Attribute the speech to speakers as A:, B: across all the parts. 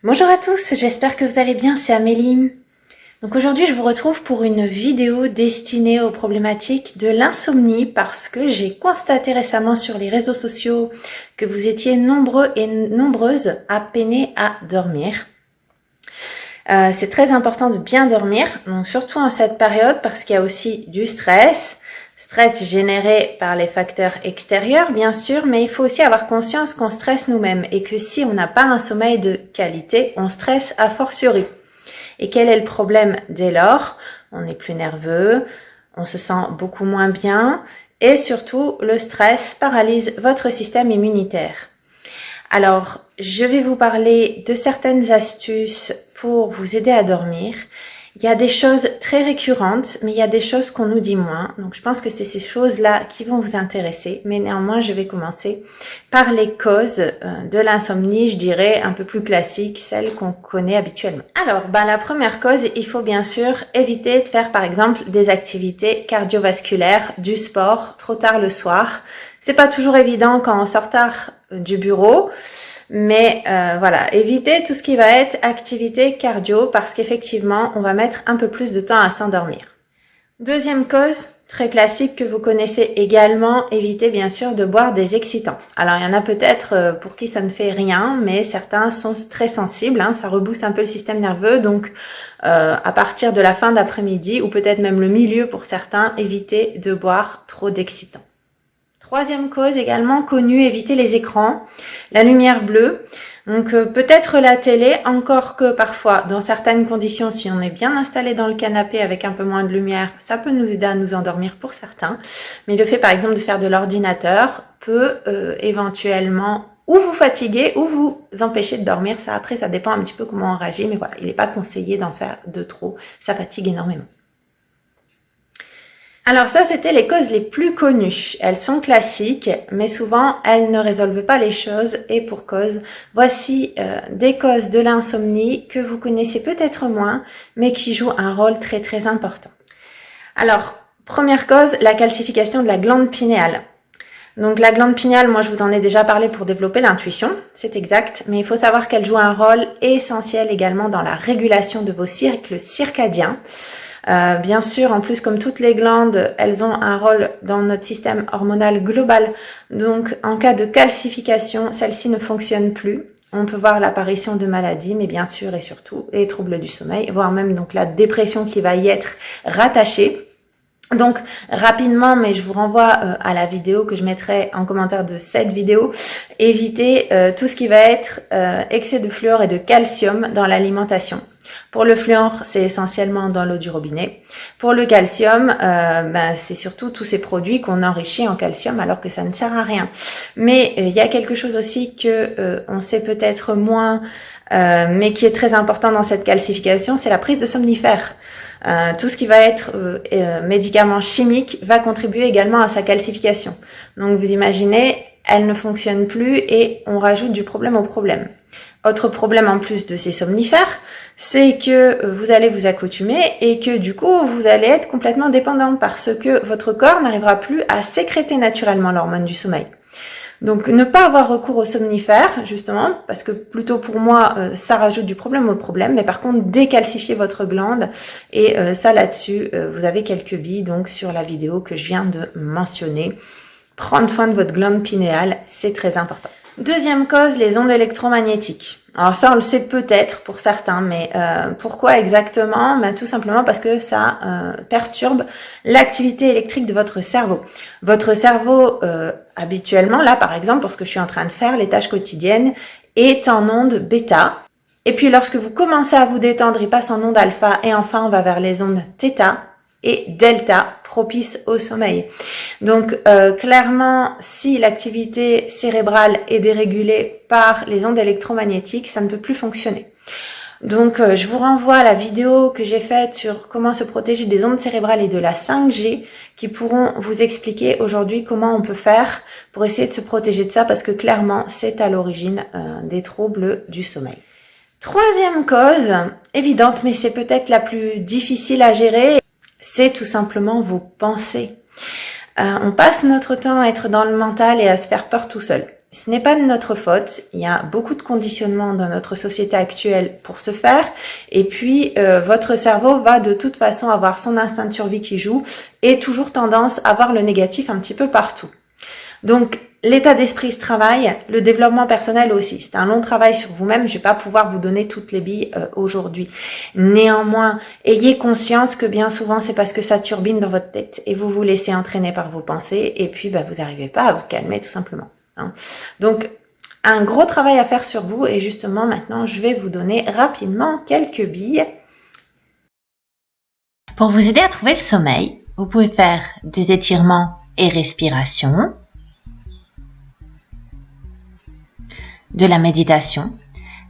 A: Bonjour à tous, j'espère que vous allez bien, c'est Amélie. Donc aujourd'hui je vous retrouve pour une vidéo destinée aux problématiques de l'insomnie parce que j'ai constaté récemment sur les réseaux sociaux que vous étiez nombreux et nombreuses à peiner à dormir. C'est très important de bien dormir, donc surtout en cette période parce qu'il y a aussi du stress généré par les facteurs extérieurs bien sûr, mais il faut aussi avoir conscience qu'on stresse nous-mêmes et que si on n'a pas un sommeil de qualité, on stresse a fortiori. Et quel est le problème dès lors? On est plus nerveux, on se sent beaucoup moins bien et surtout le stress paralyse votre système immunitaire. Alors, je vais vous parler de certaines astuces pour vous aider à dormir. Il y a des choses très récurrentes, mais il y a des choses qu'on nous dit moins. Donc, je pense que c'est ces choses-là qui vont vous intéresser. Mais néanmoins, je vais commencer par les causes de l'insomnie, je dirais, un peu plus classiques, celles qu'on connaît habituellement. Alors, la première cause, il faut bien sûr éviter de faire, par exemple, des activités cardiovasculaires, du sport, trop tard le soir. C'est pas toujours évident quand on sort tard du bureau. Mais voilà, évitez tout ce qui va être activité cardio parce qu'effectivement, on va mettre un peu plus de temps à s'endormir. Deuxième cause, très classique que vous connaissez également, évitez bien sûr de boire des excitants. Alors il y en a peut-être pour qui ça ne fait rien, mais certains sont très sensibles, ça rebooste un peu le système nerveux, donc à partir de la fin d'après-midi ou peut-être même le milieu pour certains, évitez de boire trop d'excitants. Troisième cause également connue, éviter les écrans, la lumière bleue. Donc peut-être la télé, encore que parfois, dans certaines conditions, si on est bien installé dans le canapé avec un peu moins de lumière, ça peut nous aider à nous endormir pour certains. Mais le fait par exemple de faire de l'ordinateur peut éventuellement ou vous fatiguer ou vous empêcher de dormir. Ça après, ça dépend un petit peu comment on réagit, mais voilà, il n'est pas conseillé d'en faire de trop, ça fatigue énormément. Alors ça, c'était les causes les plus connues. Elles sont classiques, mais souvent, elles ne résolvent pas les choses et pour cause. Voici des causes de l'insomnie que vous connaissez peut-être moins, mais qui jouent un rôle très très important. Alors, première cause, la calcification de la glande pinéale. Donc la glande pinéale, moi je vous en ai déjà parlé pour développer l'intuition, c'est exact, mais il faut savoir qu'elle joue un rôle essentiel également dans la régulation de vos cycles circadiens. Bien sûr, en plus, comme toutes les glandes, elles ont un rôle dans notre système hormonal global. Donc, en cas de calcification, celle-ci ne fonctionne plus. On peut voir l'apparition de maladies, mais bien sûr et surtout les troubles du sommeil, voire même donc la dépression qui va y être rattachée. Donc rapidement, mais je vous renvoie à la vidéo que je mettrai en commentaire de cette vidéo, évitez tout ce qui va être excès de fluor et de calcium dans l'alimentation. Pour le fluor, c'est essentiellement dans l'eau du robinet. Pour le calcium, c'est surtout tous ces produits qu'on enrichit en calcium alors que ça ne sert à rien. Mais il y a quelque chose aussi que on sait peut-être moins, mais qui est très important dans cette calcification, c'est la prise de somnifères. Tout ce qui va être médicaments chimiques va contribuer également à sa calcification. Donc vous imaginez, elle ne fonctionne plus et on rajoute du problème au problème. Autre problème en plus de ces somnifères, c'est que vous allez vous accoutumer et que du coup vous allez être complètement dépendant parce que votre corps n'arrivera plus à sécréter naturellement l'hormone du sommeil. Donc ne pas avoir recours aux somnifères justement parce que plutôt pour moi ça rajoute du problème au problème, mais par contre décalcifier votre glande et ça là-dessus vous avez quelques billes donc sur la vidéo que je viens de mentionner. Prendre soin de votre glande pinéale, c'est très important. Deuxième cause, les ondes électromagnétiques. Alors ça, on le sait peut-être pour certains, mais pourquoi exactement? Tout simplement parce que ça perturbe l'activité électrique de votre cerveau. Votre cerveau, habituellement, là par exemple, pour ce que je suis en train de faire, les tâches quotidiennes, est en onde bêta. Et puis lorsque vous commencez à vous détendre, il passe en onde alpha et enfin on va vers les ondes θ et delta propice au sommeil. Donc clairement, si l'activité cérébrale est dérégulée par les ondes électromagnétiques, ça ne peut plus fonctionner. Donc je vous renvoie à la vidéo que j'ai faite sur comment se protéger des ondes cérébrales et de la 5G qui pourront vous expliquer aujourd'hui comment on peut faire pour essayer de se protéger de ça parce que clairement, c'est à l'origine des troubles du sommeil. Troisième cause, évidente, mais c'est peut-être la plus difficile à gérer, c'est tout simplement vos pensées. On passe notre temps à être dans le mental et à se faire peur tout seul. ce n'est pas de notre faute. Il y a beaucoup de conditionnements dans notre société actuelle pour ce faire. Et puis, votre cerveau va de toute façon avoir son instinct de survie qui joue et toujours tendance à voir le négatif un petit peu partout. Donc, l'état d'esprit se travaille, le développement personnel aussi. C'est un long travail sur vous-même. Je vais pas pouvoir vous donner toutes les billes aujourd'hui. Néanmoins, ayez conscience que bien souvent, c'est parce que ça turbine dans votre tête et vous vous laissez entraîner par vos pensées et puis vous n'arrivez pas à vous calmer tout simplement. Hein. Donc, un gros travail à faire sur vous et justement, maintenant, je vais vous donner rapidement quelques billes.
B: Pour vous aider à trouver le sommeil, vous pouvez faire des étirements et respiration, de la méditation,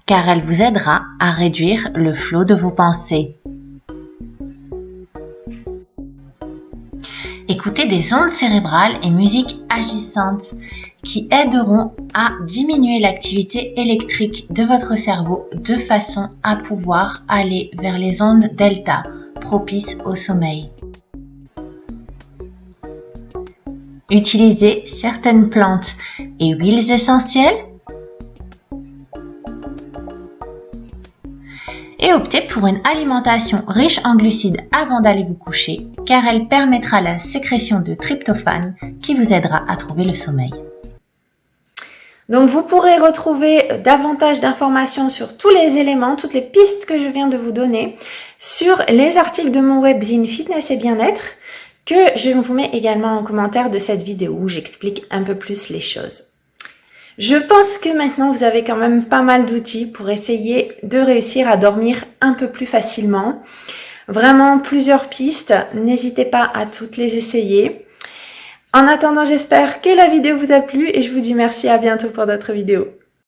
B: car elle vous aidera à réduire le flot de vos pensées. Écoutez des ondes cérébrales et musique agissante qui aideront à diminuer l'activité électrique de votre cerveau de façon à pouvoir aller vers les ondes delta propices au sommeil. Utilisez certaines plantes et huiles essentielles et optez pour une alimentation riche en glucides avant d'aller vous coucher, car elle permettra la sécrétion de tryptophane qui vous aidera à trouver le sommeil.
A: Donc, vous pourrez retrouver davantage d'informations sur tous les éléments, toutes les pistes que je viens de vous donner sur les articles de mon webzine Fitness et Bien-être que je vous mets également en commentaire de cette vidéo où j'explique un peu plus les choses. Je pense que maintenant vous avez quand même pas mal d'outils pour essayer de réussir à dormir un peu plus facilement. Vraiment plusieurs pistes, n'hésitez pas à toutes les essayer. En attendant, j'espère que la vidéo vous a plu et je vous dis merci, à bientôt pour d'autres vidéos.